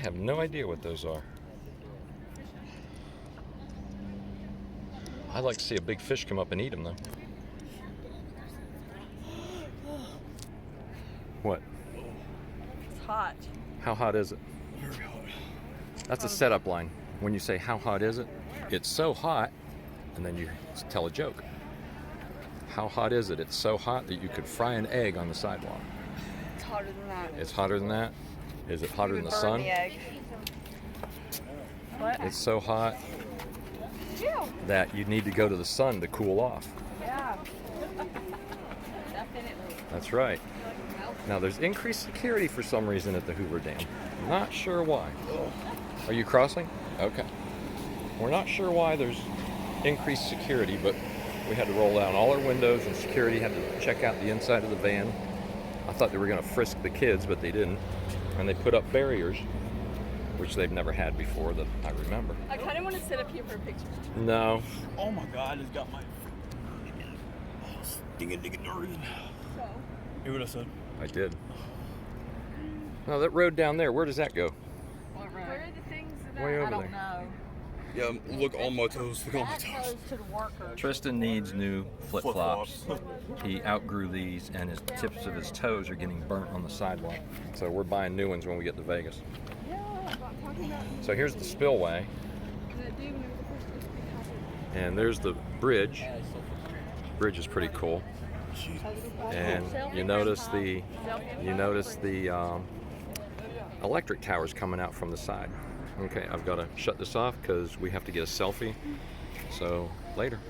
have no idea what those are. I'd like to see a big fish come up and eat them, though. What? It's hot. How hot is it? Very hot. That's a setup line. When you say, how hot is it? It's so hot, and then you tell a joke. How hot is it? It's so hot that you could fry an egg on the sidewalk. It's hotter than that. It's hotter than that? Is it hotter than the Burn sun? the egg. What? It's so hot that you need to go to the sun to cool off. Yeah. Definitely. That's right. Now there's increased security for some reason at the Hoover Dam. Not sure why. Are you crossing? Okay. We're not sure why there's increased security, but we had to roll down all our windows and security had to check out the inside of the van. I thought they were going to frisk the kids, but they didn't. And they put up barriers, which they've never had before that I remember. I kind of want to sit up here for a picture. No. Oh my God, it's got my stinging dirty. So? Hear what I said? I did. No, that road down there, where does that go? What road? Where are the things that Way over I don't there. know. Yeah, look on my toes. Look on my That toes. goes to the workers. Tristan needs new flip-flops. He outgrew these and his tips of his toes are getting burnt on the sidewalk. So we're buying new ones when we get to Vegas. Yeah, I'm talking about So here's the spillway, the dude who was the first to speak and there's the bridge. Bridge is pretty cool. And you notice the electric towers coming out from the side. Okay, I've got to shut this off because we have to get a selfie. So later.